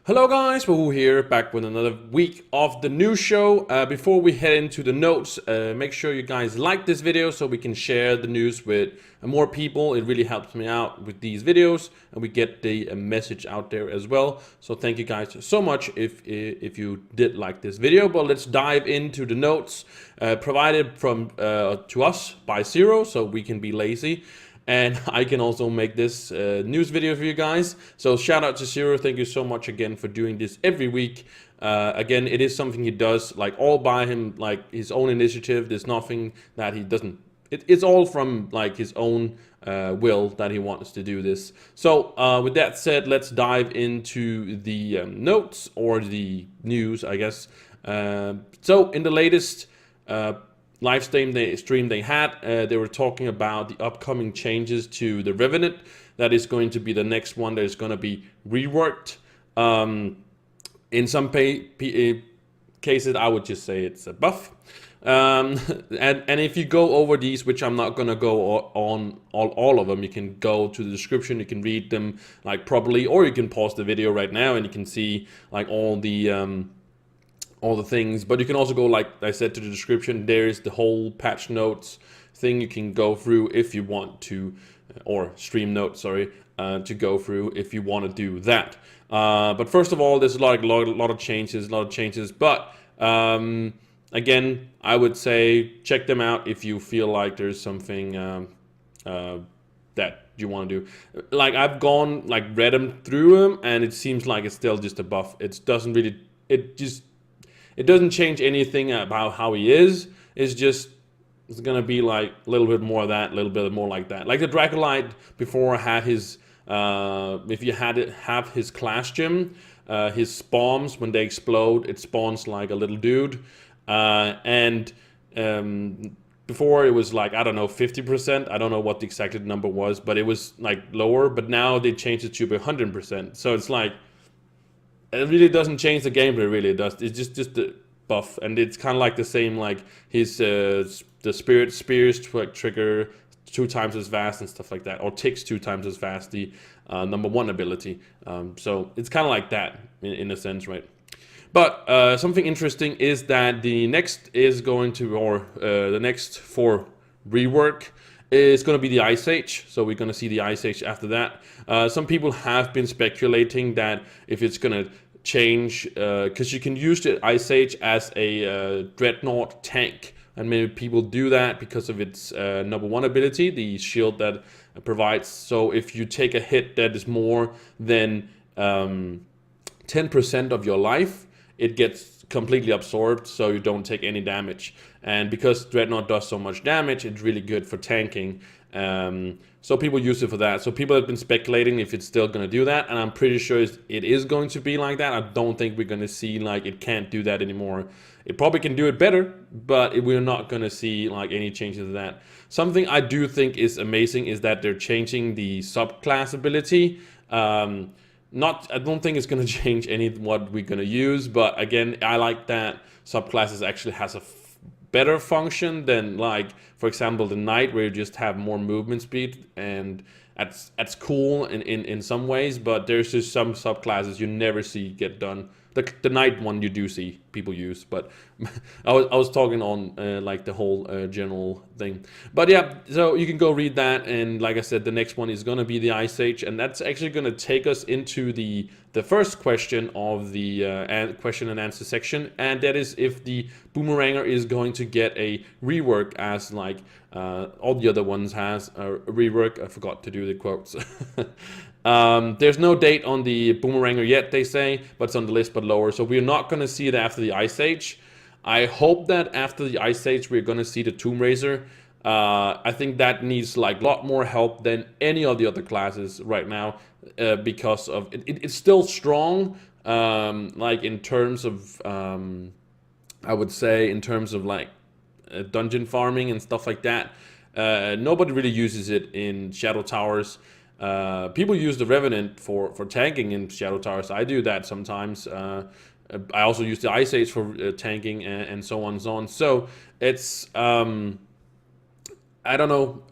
Hello guys, Woohoo here, back with another week of the new show. Before we head into the notes, make sure you guys like this video so we can share the news with more people. It really helps me out with these videos and we get the message out there as well. So thank you guys so much if you did like this video. But let's dive into the notes provided from to us by Zero so we can be lazy. And I can also make this news video for you guys. So shout out to Zero. Thank you so much again for doing this every week. Again, it is something he does like all by him, like his own initiative. There's nothing that he doesn't. It's all from like his own will that he wants to do this. So with that said, let's dive into the notes or the news, I guess. So in the latest live stream they had, they were talking about the upcoming changes to the Revenant. That is going to be the next one that is going to be reworked. In some cases, I would just say it's a buff. And if you go over these, which I'm not going to go on all of them, you can go to the description, you can read them like properly, or you can pause the video right now and you can see like all the things. But you can also go, like I said, to the description. There's the whole patch notes thing you can go through if you want to, or stream notes, sorry, to go through if you want to do that. But first of all, there's a lot of changes. But again, I would say check them out if you feel like there's something that you want to do. Like I've gone like read them through them, and it seems like it's still just a buff. It doesn't change anything about how he is. It's gonna be like a little bit more of that, a little bit more like that. Like the Dracolite before had his, if you have his class gem, his spawns, when they explode, it spawns like a little dude. And before it was like, I don't know, 50%. I don't know what the exact number was, but it was like lower. But now they changed it to 100%. So it's like, it really doesn't change the gameplay, really. It does. It's just the buff, and it's kind of like the same, like his the spirit spears trigger 2 times as fast and stuff like that, or ticks 2 times as fast, the number 1 ability. So it's kind of like that in a sense, right? But something interesting is that the next is going to, or the next for rework is going to be the Ice Age. So we're going to see the Ice Age after that. Some people have been speculating that if it's going to change, because you can use the Ice Age as a Dreadnought tank, and many people do that because of its number 1 ability, the shield that provides. So if you take a hit that is more than 10% of your life, it gets completely absorbed, so you don't take any damage. And because Dreadnought does so much damage, it's really good for tanking. So people use it for that. So people have been speculating if it's still going to do that, and I'm pretty sure it is going to be like that. I don't think we're going to see like it can't do that anymore. It probably can do it better, but we're not going to see like any changes to that. Something I do think is amazing is that they're changing the subclass ability. I don't think it's going to change any what we're going to use, but again, I like that subclasses actually has a better function than, like, for example, the Knight, where you just have more movement speed, and that's cool in some ways, but there's just some subclasses you never see get done. The Knight one you do see people use, but I was talking on like the whole general thing. But yeah, so you can go read that, and like I said, the next one is going to be the Ice Age, and that's actually going to take us into the first question of the question and answer section, and that is if the Boomeranger is going to get a rework as like all the other ones has a rework. I forgot to do the quotes. There's no date on the Boomeranger yet, they say, but it's on the list but lower. So we're not going to see it after the Ice Age. I hope that after the Ice Age we're going to see the Tomb Raiser. I think that needs like a lot more help than any of the other classes right now, because of it's still strong, like in terms of I would say in terms of like dungeon farming and stuff like that. Nobody really uses it in Shadow Towers. People use the Revenant for tanking in Shadow Towers. I do that sometimes. I also use the Ice Age for tanking and so on and so on. So it's I don't know.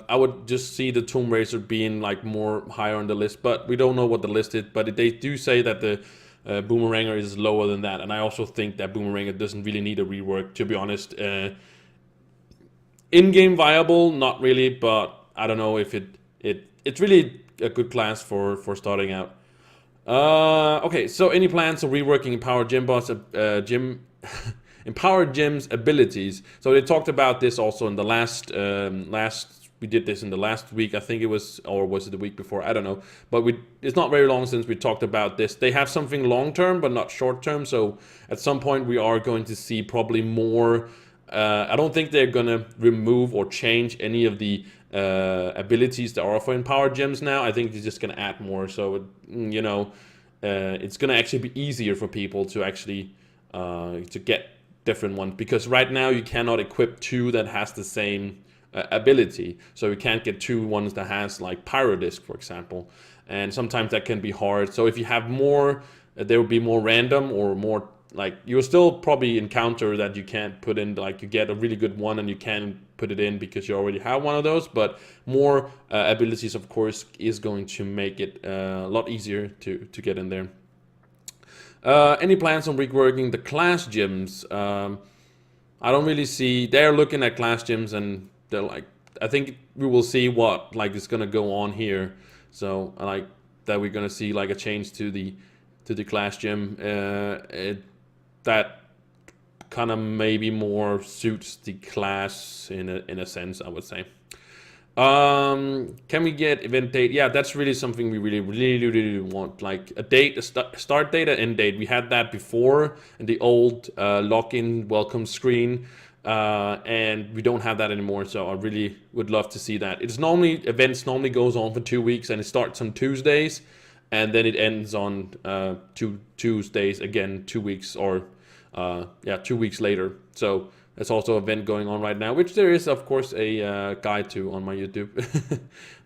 I would just see the Tomb Raider being like more higher on the list, but we don't know what the list is. But they do say that the Boomeranger is lower than that, and I also think that Boomeranger doesn't really need a rework, to be honest. In-game viable, not really, but I don't know if it's really a good class for starting out. Okay, so any plans of reworking Empowered Gym Boss, Empowered Gym's abilities? So they talked about this also in the last we did this in the last week, I think it was, or was it the week before? I don't know. But it's not very long since we talked about this. They have something long term, but not short term. So at some point we are going to see probably more. I don't think they're gonna remove or change any of the abilities that are offered in Power Gems now. I think they're just gonna add more. So it's gonna actually be easier for people to actually to get different ones, because right now you cannot equip two that has the same ability. So you can't get two ones that has like Pyrodisc, for example, and sometimes that can be hard. So if you have more, there will be more random, or more like you'll still probably encounter that you can't put in, like you get a really good one and you can put it in because you already have one of those. But more abilities, of course, is going to make it a lot easier to get in there. Any plans on reworking the class gyms? I don't really see. They're looking at class gyms and they're like, I think we will see what like is gonna go on here. So I like that we're gonna see like a change to the class gym. That kind of maybe more suits the class in a sense, I would say. Can we get event date? Yeah, that's really something we really want. Like a date, a start date, and end date. We had that before in the old login welcome screen, and we don't have that anymore. So I really would love to see that. Events normally goes on for 2 weeks, and it starts on Tuesdays, and then it ends on Tuesdays again, 2 weeks, or 2 weeks later. So there's also an event going on right now, which there is, of course, a guide to on my YouTube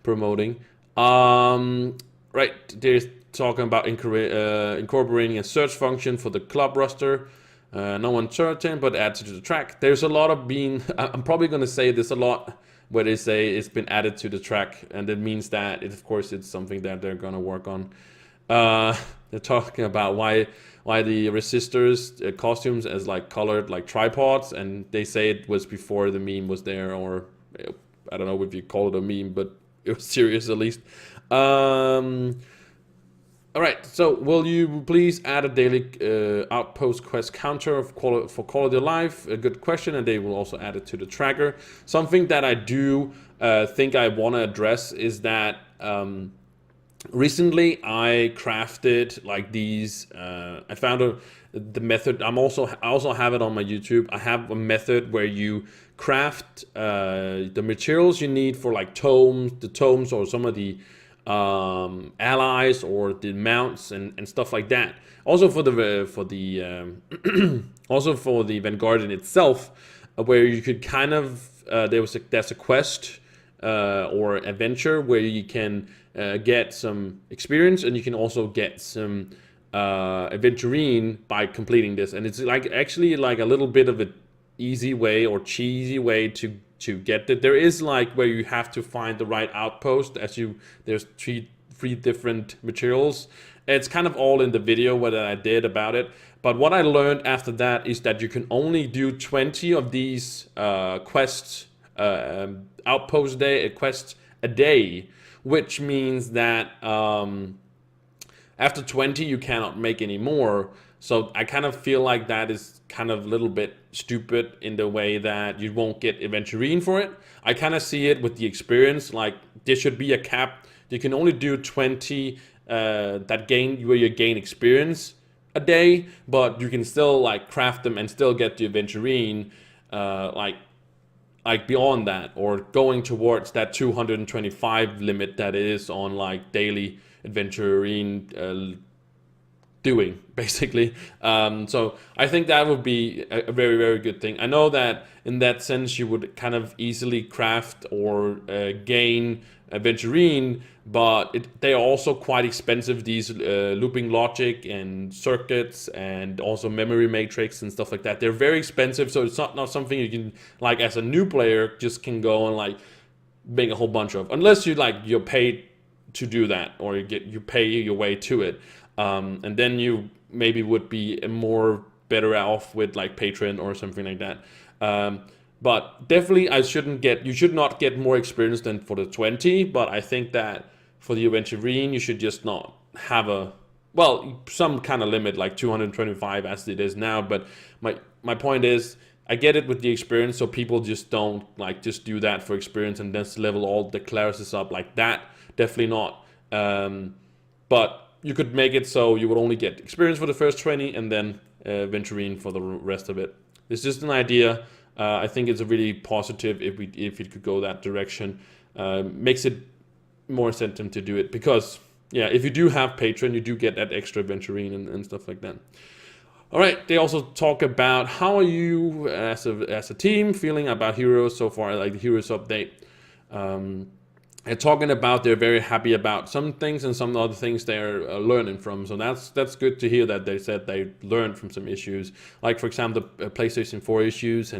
promoting. Right, there's talking about incorporating a search function for the club roster. No uncertain, but add to the track. There's a lot of I'm probably going to say this a lot, where they say it's been added to the track, and it means that, of course, it's something that they're going to work on. They're talking about why the resistors costumes as like colored like tripods, and they say it was before the meme was there, or I don't know if you call it a meme, but it was serious at least. All right, so will you please add a daily outpost quest counter for quality of life? A good question, and they will also add it to the tracker. Something that I do think I want to address is that recently I crafted like these. I found the method. I also have it on my YouTube. I have a method where you craft the materials you need for like the tomes, or some of the allies, or the mounts and stuff like that. Also for the also for the Vanguardian itself, where you could kind of there's a quest or adventure where you can get some experience, and you can also get some adventurine by completing this. And it's like actually like a little bit of an easy way or cheesy way to get it. There is like where you have to find the right outpost, there's three different materials. It's kind of all in the video what I did about it. But what I learned after that is that you can only do 20 of these quests, outpost quests a day, which means that after 20 you cannot make any more. So I kind of feel like that is kind of a little bit stupid in the way that you won't get Aventurine for it. I kind of see it with the experience, like there should be a cap. You can only do 20 where you gain experience a day, but you can still like craft them and still get the Aventurine like beyond that, or going towards that 225 limit that is on like daily Aventurine doing, basically. So I think that would be a very, very good thing. I know that in that sense you would kind of easily craft or gain Aventurine, but they are also quite expensive, these looping logic and circuits, and also memory matrix and stuff like that. They're very expensive, so it's not something you can, like as a new player, just can go and like make a whole bunch of, unless you're paid to do that, or you pay your way to it, and then you maybe would be more better off with like Patreon or something like that. But definitely, you should not get more experience than for the 20. But I think that for the Aventurine, you should just not have some kind of limit like 225 as it is now. But my point is, I get it with the experience, so people just don't like just do that for experience and just level all the classes up like that. Definitely not. But you could make it so you would only get experience for the first 20 and then Venturine for the rest of it. It's just an idea. I think it's a really positive if it could go that direction. Makes it more incentive to do it, because if you do have Patreon, you do get that extra Venturine and stuff like that. All right, they also talk about how are you as a team feeling about Heroes so far, like the Heroes update. They're talking about they're very happy about some things and some other things they're learning from. So that's good to hear that they said they learned from some issues, like for example the PlayStation 4 issues,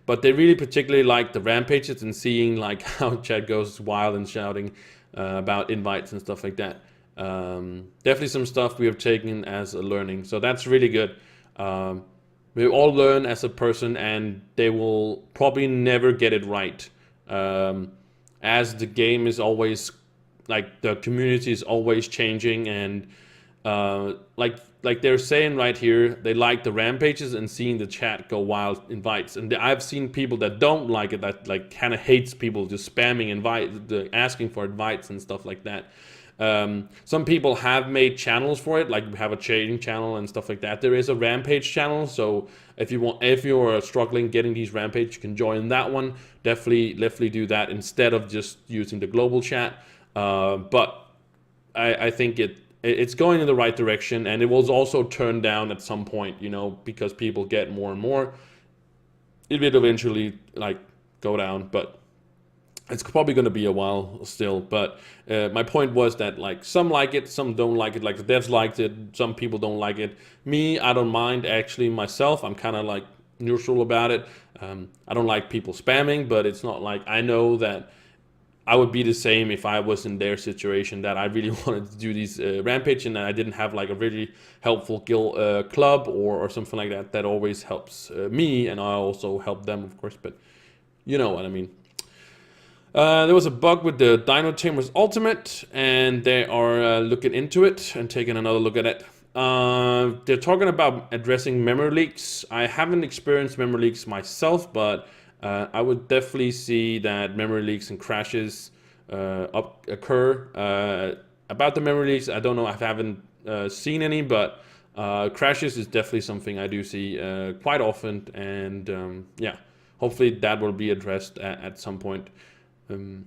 but they really particularly like the rampages and seeing like how chat goes wild and shouting about invites and stuff like that. Definitely some stuff we have taken as a learning, so that's really good. We all learn as a person, and they will probably never get it right, as the game is always, like, the community is always changing, and like they're saying right here, they like the rampages and seeing the chat go wild invites. And I've seen people that don't like it, that like kind of hates people just spamming asking for invites and stuff like that. Some people have made channels for it, like we have a trading channel and stuff like that. There is a rampage channel, so if you're struggling getting these rampage, you can join that one. Definitely do that instead of just using the global chat. But I think it's going in the right direction, and it will also turn down at some point, because people get more and more. It will eventually like go down, but it's probably going to be a while still. But my point was that like some like it, some don't like it. Like the devs liked it, some people don't like it. Me, I don't mind actually myself. I'm kind of like neutral about it. I don't like people spamming, but it's not like I know that I would be the same if I was in their situation, that I really wanted to do these rampage and I didn't have like a really helpful guild club or something like that. That always helps me, and I also help them, of course. But you know what I mean. There was a bug with the Dino Tamers Ultimate, and they are looking into it and taking another look at it. They're talking about addressing memory leaks. I haven't experienced memory leaks myself, but I would definitely see that memory leaks and crashes occur. About the memory leaks, I don't know. I haven't seen any, but crashes is definitely something I do see quite often, and hopefully that will be addressed at some point. When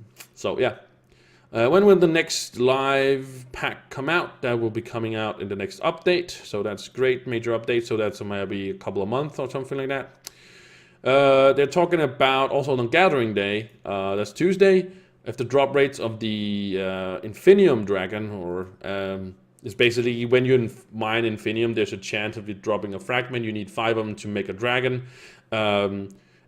will the next live pack come out? That will be coming out in the next update, so that's great, major update. So that's maybe a couple of months or something like that. They're talking about also on Gathering Day, that's Tuesday, if the drop rates of the Infinium Dragon, or is basically when you mine Infinium, there's a chance of it dropping a fragment. You need 5 of them to make a dragon.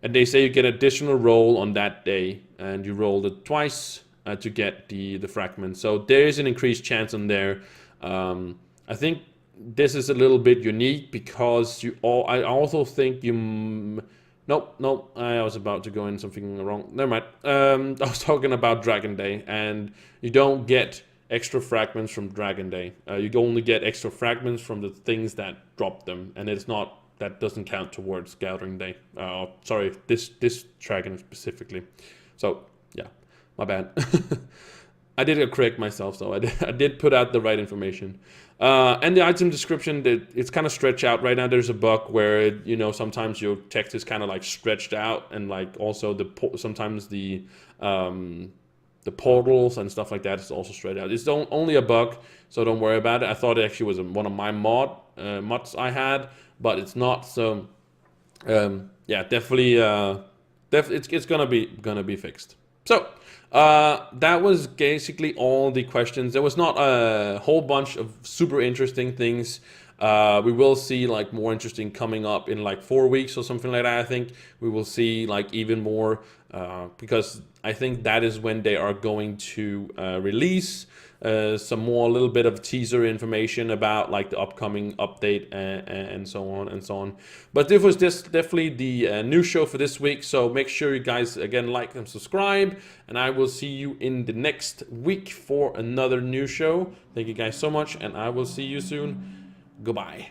And they say you get additional roll on that day, and you roll it twice to get the fragment. So there is an increased chance on there. I think this is a little bit unique because I also think you... Nope, I was about to go in something wrong. Never mind. I was talking about Dragon Day, and you don't get extra fragments from Dragon Day. You only get extra fragments from the things that drop them, and that doesn't count towards Gathering Day. Sorry, this dragon specifically. So yeah, my bad. I did correct myself, so I did put out the right information. And the item description, it's kind of stretched out right now. There's a bug where sometimes your text is kind of like stretched out, and like also sometimes the portals and stuff like that is also stretched out. It's only a bug, so don't worry about it. I thought it actually was one of my mods I had, but it's not. So definitely it's gonna be fixed. So that was basically all the questions. There was not a whole bunch of super interesting things. We will see like more interesting coming up in like 4 weeks or something like that. I think we will see like even more because I think that is when they are going to release some more, a little bit of teaser information about like the upcoming update and so on and so on. But this was just definitely the news show for this week. So make sure you guys again like and subscribe, and I will see you in the next week for another news show. Thank you guys so much, and I will see you soon. Goodbye.